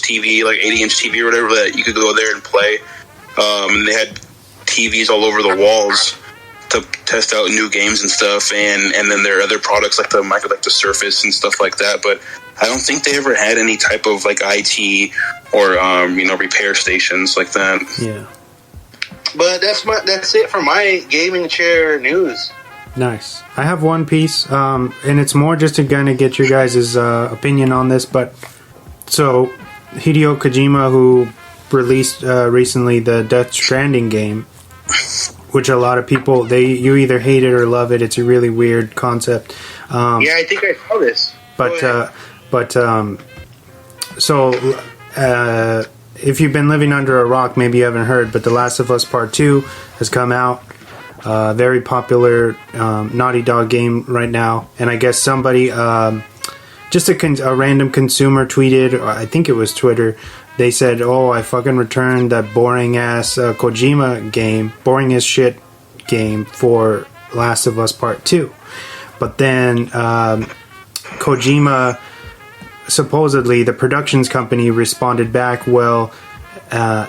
TV, like 80-inch TV or whatever, that you could go there and play. And they had TVs all over the walls to test out new games and stuff, and then there are other products like the Surface and stuff like that. But I don't think they ever had any type of like IT or repair stations like that. Yeah. But that's it for my gaming chair news. Nice. I have one piece, and it's more just to kind of get your guys' opinion on this. But so Hideo Kojima, who released recently the Death Stranding game, which a lot of people you either hate it or love it. It's a really weird concept. Yeah, I think I saw this. So if you've been living under a rock, maybe you haven't heard, but The Last of Us Part 2 has come out. Very popular Naughty Dog game right now. And I guess somebody, just a random consumer tweeted, or I think it was Twitter, they said, "Oh, I fucking returned that boring-ass Kojima game, boring-as-shit game for Last of Us Part 2. But then Kojima, supposedly, the productions company responded back, well,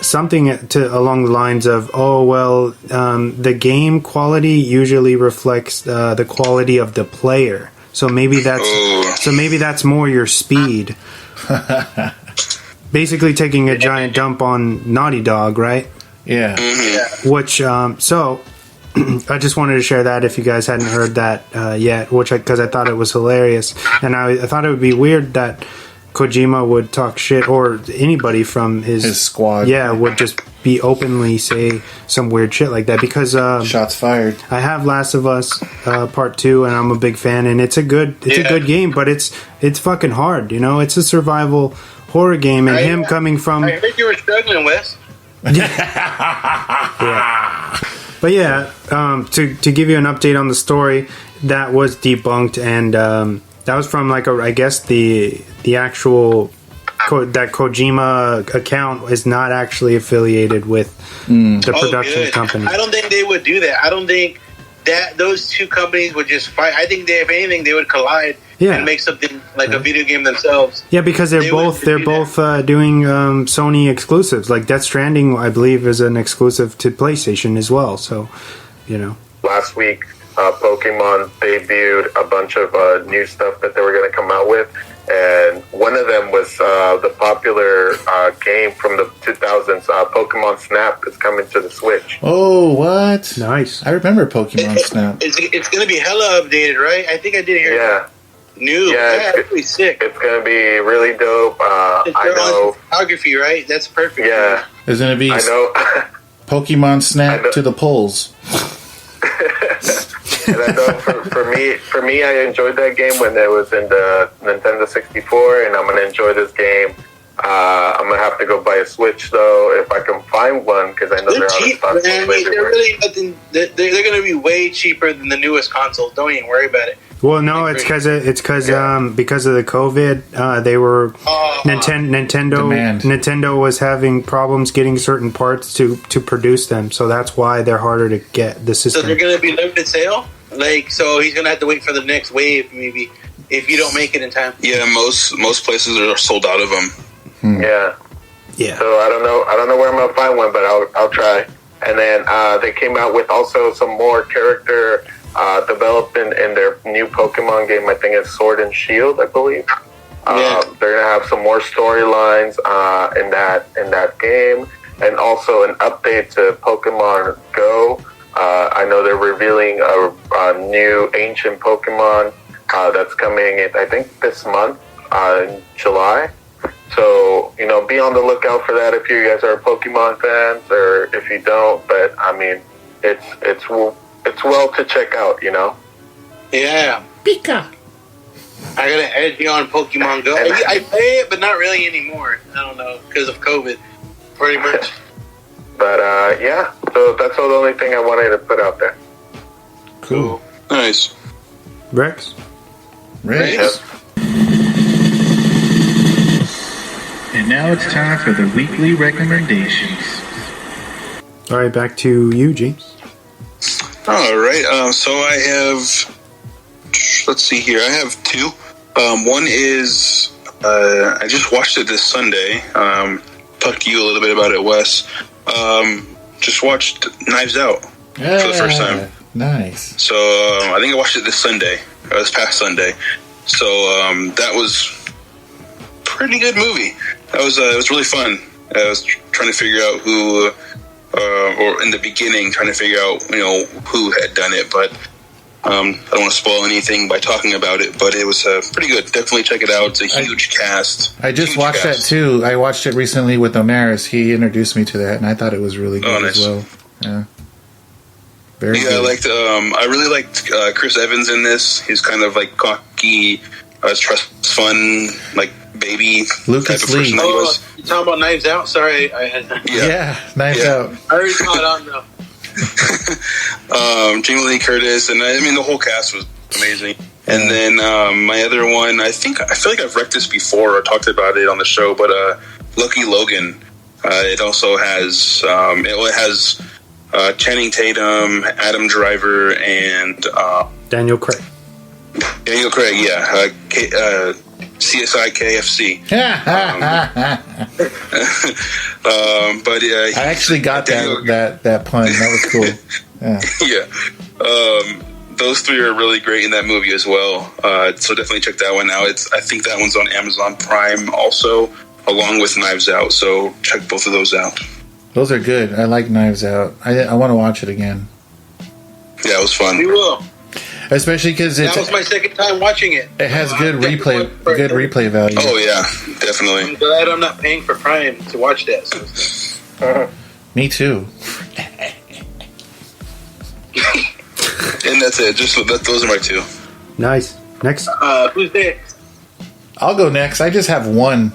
something along the lines of, the game quality usually reflects the quality of the player. So maybe that's more your speed." Basically taking a giant dump on Naughty Dog, right? Yeah. Which, so I just wanted to share that if you guys hadn't heard that yet, because I thought it was hilarious. And I thought it would be weird that Kojima would talk shit, or anybody from his squad. Yeah, would just be openly say some weird shit like that. Because shots fired. I have Last of Us Part 2, and I'm a big fan, and it's a good game, but it's fucking hard, It's a survival horror game, and him coming from... I heard you were struggling, Wes. Yeah. But yeah, to give you an update on the story, that was debunked, and that was from I guess the actual that Kojima account is not actually affiliated with the production company. I don't think they would do that. I don't think that those two companies would just fight. I think if anything, they would collide and make something like a video game themselves. Yeah, because they're both doing Sony exclusives. Like Death Stranding, I believe, is an exclusive to PlayStation as well. So, Last week, Pokemon debuted a bunch of new stuff that they were going to come out with, and one of them was the popular game from the 2000s, Pokemon Snap, is coming to the Switch. Oh, what? Nice. I remember Pokemon Snap. It's going to be hella updated, right? I think I did hear that. New. Yeah, it's really sick. It's going to be really dope. I know. Photography, right? That's perfect. Yeah. There's going to be Pokemon Snap to the polls. And I know for me, I enjoyed that game when it was in the Nintendo 64, and I'm going to enjoy this game. I'm going to have to go buy a Switch, though, if I can find one, because I know they're cheap, out of stock. They're really nothing. They're going to be way cheaper than the newest consoles. Don't even worry about it. Well, no, it's because of the COVID. They were Nintendo was having problems getting certain parts to produce them, so that's why they're harder to get the system. So they're going to be limited sale. So he's going to have to wait for the next wave, maybe, if you don't make it in time. Yeah, most places are sold out of them. Yeah. So I don't know where I'm going to find one, but I'll try. And then they came out with also some more character development in their new Pokemon game. I think it's Sword and Shield, I believe. They're gonna have some more storylines in that game, and also an update to Pokemon Go. I know they're revealing a new ancient Pokemon that's coming, I think, this month in July. So, be on the lookout for that if you guys are Pokemon fans, or if you don't. But I mean, it's well to check out, Yeah. Pika. I gotta edge you on Pokemon Go. I play it, but not really anymore. I don't know, because of COVID, pretty much. But yeah, so that's all the only thing I wanted to put out there. Cool. Nice. Rex? Rex. And now it's time for the weekly recommendations. All right, back to you, James. All right. So I have, let's see here. I have two. One is I just watched it this Sunday. Talked to you a little bit about it, Wes. Just watched Knives Out for the first time. Nice. So I think I watched it this Sunday, or this past Sunday. So that was a pretty good movie. It was really fun. I was trying to figure out who, or in the beginning, trying to figure out who had done it, but I don't want to spoil anything by talking about it. But it was pretty good. Definitely check it out. It's a huge cast. I just watched that too. I watched it recently with Onarres. He introduced me to that, and I thought it was really good as well. Yeah. Very good. I really liked Chris Evans in this. He's kind of like cocky, trust fun, like baby Lucas type of person Lee. that he was. You talking about Knives Out? Sorry, Yeah, Knives Out. I already caught on though. Jamie Lee Curtis, and I mean the whole cast was amazing. And then my other one, I feel like I've wrecked this before or talked about it on the show, but Lucky Logan. It also has Channing Tatum, Adam Driver, and Daniel Craig. Daniel Craig, yeah. CSI KFC. But I actually got that pun. That was cool. Yeah. Those three are really great in that movie as well. So definitely check that one out. I think that one's on Amazon Prime also, along with Knives Out. So check both of those out. Those are good. I like Knives Out. I want to watch it again. Yeah, it was fun. We will. Especially because that was my second time watching it. It has good replay value. Oh yeah, definitely. I'm glad I'm not paying for Prime to watch that. So. Me too. And that's it. Those are my two. Nice. Next. Who's next? I'll go next. I just have one,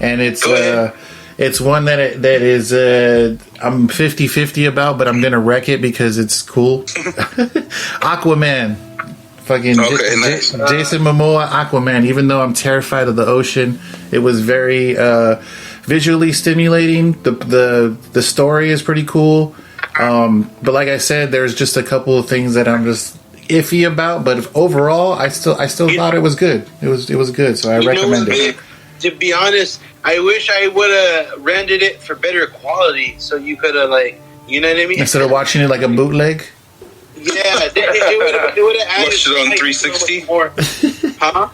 and it's one that is I'm 50-50 about, but I'm gonna wreck it because it's cool. Aquaman. Fucking nice. Jason Momoa, Aquaman. Even though I'm terrified of the ocean, it was very visually stimulating. The story is pretty cool, but like I said, there's just a couple of things that I'm just iffy about. But overall, I still thought it was good. It was good, so I recommend it. To be honest, I wish I would have rented it for better quality, so you could have you know what I mean. Instead of watching it like a bootleg. Yeah, it would have added. Watched it on 360. Huh?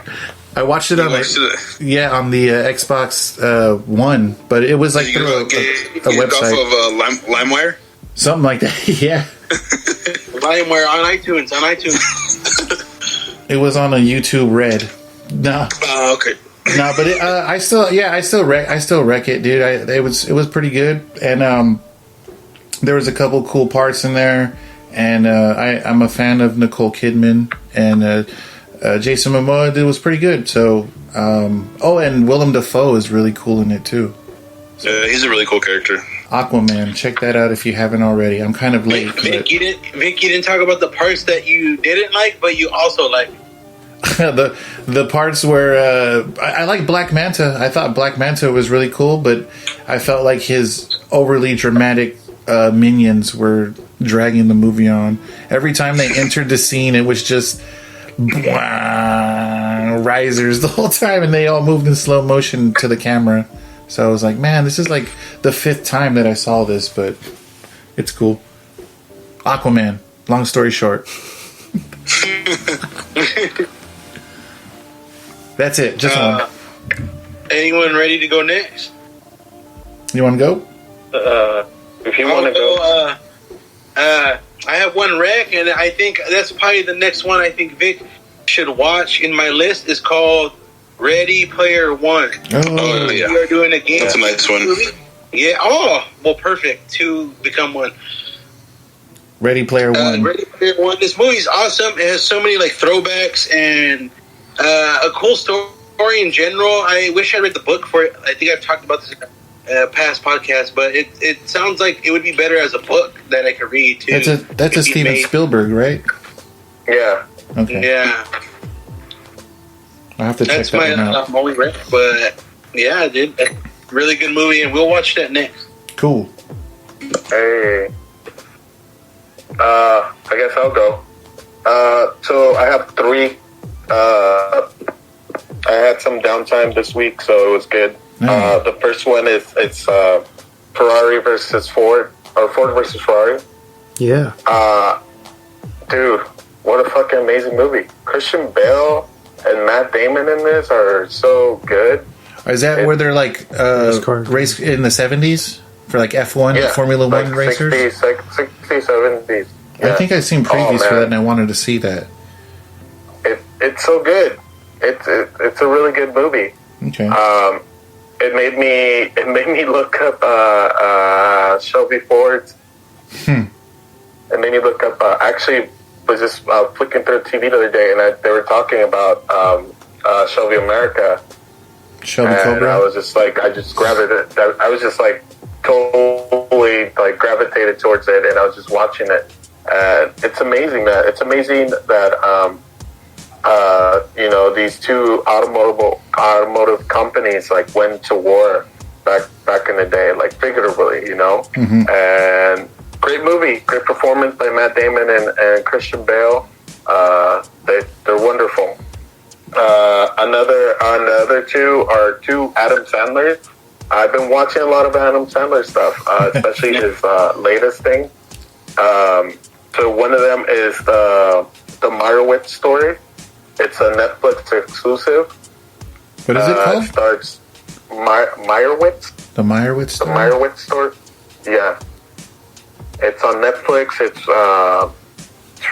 I watched it on the Xbox One, but it was like through a website off of LimeWire. Something like that. Yeah. LimeWire on iTunes. It was on a YouTube Red. No. Okay. No, but I still wreck it, dude. It was pretty good, and there was a couple cool parts in there. And I'm a fan of Nicole Kidman, and Jason Momoa was pretty good. So, and Willem Dafoe is really cool in it too. So, he's a really cool character. Aquaman, check that out if you haven't already. I'm kind of late. Vic, you didn't talk about the parts that you didn't like, but you also liked. the parts where I like Black Manta. I thought Black Manta was really cool, but I felt like his overly dramatic minions were dragging the movie on. Every time they entered the scene, it was just risers the whole time, and they all moved in slow motion to the camera. So I was like, man, this is like the 5th time that I saw this, but it's cool. Aquaman, long story short. That's it, just one. Anyone ready to go next? You want to go? If you want to go. I have one rec, and I think that's probably the next one I think Vic should watch in my list is called Ready Player One. Oh yeah. We are doing a game. That's a nice one. Yeah. Oh, well, perfect. 2 become 1. Ready Player One. Ready Player One. This movie's awesome. It has so many throwbacks and a cool story in general. I wish I read the book for it. I think I've talked about this in past podcasts, but it sounds like it would be better as a book that I could read too. That's a Steven Spielberg, right? Yeah. Okay. Yeah. I'll have to check that one out. That's my only rec, but yeah, dude, really good movie, and we'll watch that next. Cool. Hey. I guess I'll go. So I have 3 I had some downtime this week, so it was good. The first one it's Ferrari versus Ford, or Ford versus Ferrari. Yeah. Dude, what a fucking amazing movie. Christian Bale and Matt Damon in this are so good. Is that where they're like race in the 70s for like F1 Formula like 1 racers? 60s, 70s. Yeah. I think I've seen previews for that, and I wanted to see that. It's so good. It's a really good movie. Okay. It made me look up Shelby Ford. It made me look up. Actually, was just flicking through the TV the other day, and they were talking about Shelby America. Shelby Cobra. I was just like, I just gravitated. I was just like totally like gravitated towards it, and I was just watching it. It's amazing that you know, these two automotive companies like went to war back in the day, like figuratively, you know. And great movie, great performance by Matt Damon and Christian Bale. They're wonderful. Another two are two Adam Sandlers. I've been watching a lot of Adam Sandler stuff, especially his latest thing. So one of them is the Meyerowitz story. It's a Netflix exclusive. What is it called? It starts Meyerowitz. The Meyerowitz story? The Meyerowitz story. Yeah. It's on Netflix. It's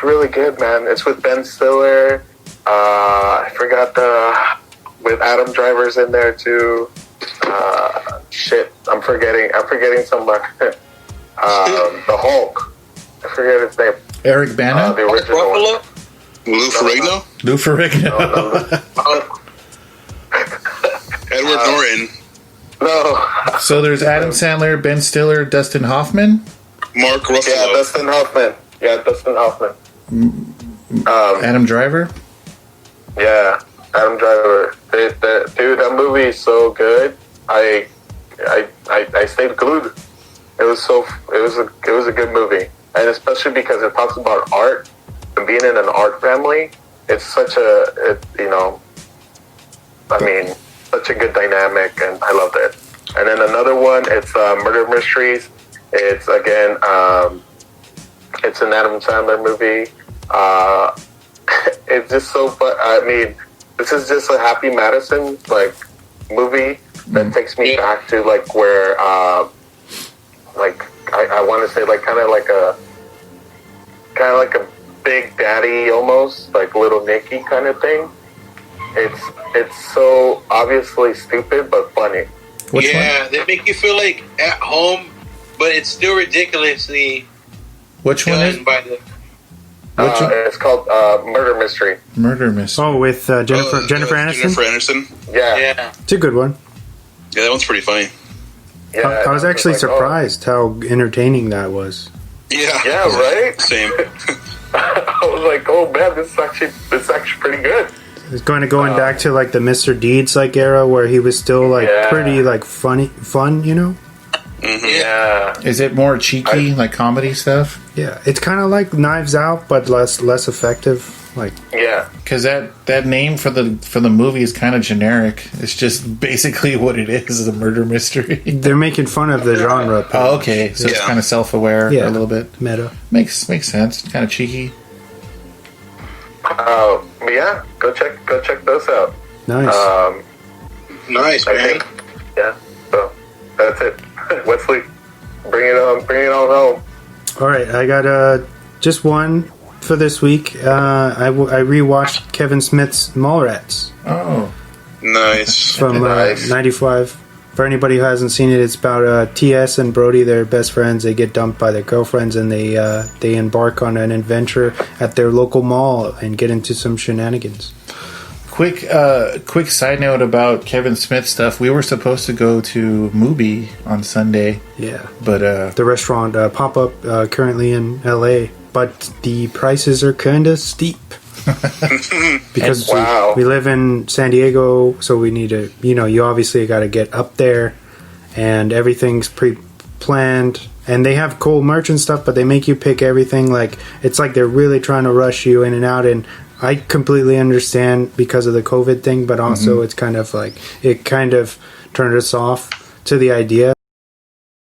really good, man. It's with Ben Stiller. I forgot with Adam Driver's in there too. Shit, I'm forgetting somebody. The Hulk. I forget his name. Eric Bana? The original one. Lou Ferrigno? Lou Ferrigno. No. Edward Norton. No. So there's Adam Sandler, Ben Stiller, Dustin Hoffman? Mark Ruffalo. Yeah, Dustin Hoffman. Adam Driver? Yeah, Adam Driver. Dude, that movie is so good. I stayed glued. It was a good movie, and especially because it talks about art and being in an art family. It's such a such a good dynamic, and I loved it. And then another one, it's Murder Mysteries. It's again, it's an Adam Sandler movie. It's just so fun. I mean, this is just a Happy Madison like movie that takes me back to like where, like I want to say like kind of like a Big Daddy almost, like Little Nicky kind of thing. It's so obviously stupid but funny. Which one? They make you feel like at home, but it's still ridiculously. Which one is? By the, it's called Murder Mystery. Murder Mystery. Oh, with Jennifer Aniston? Jennifer Aniston. Yeah. It's a good one. Yeah, that one's pretty funny. I was actually surprised how entertaining that was. Yeah. Yeah, right? Same. I was like, oh man, this is actually pretty good. It's going back to like the Mr. Deeds like era where he was still like pretty like fun, you know? Mm-hmm. Yeah. Is it more cheeky, like comedy stuff? Yeah, it's kind of like Knives Out, but less effective. Like, yeah, because that name for the movie is kind of generic. It's just basically what it is a murder mystery. They're making fun of the genre. Oh, okay, so it's kind of self-aware a little bit. Meta makes sense. Kind of cheeky. Yeah, go check those out. Nice. Nice, man. Yeah. So that's it. Wesley, bring it on home. All right, I got just one for this week. I rewatched Kevin Smith's Mallrats. Oh, nice. From 95. For anybody who hasn't seen it, it's about T.S. and Brody. They're best friends. They get dumped by their girlfriends, and they embark on an adventure at their local mall and get into some shenanigans. Quick side note about Kevin Smith stuff. We were supposed to go to Mubi on Sunday. Yeah, but the restaurant pop-up currently in L.A., but the prices are kind of steep. Because we live in San Diego, so we need to, you obviously got to get up there, and everything's pre-planned, and they have cool merch and stuff, but they make you pick everything. Like, it's like they're really trying to rush you in and out, and I completely understand because of the COVID thing, but also it's kind of like it kind of turned us off to the idea.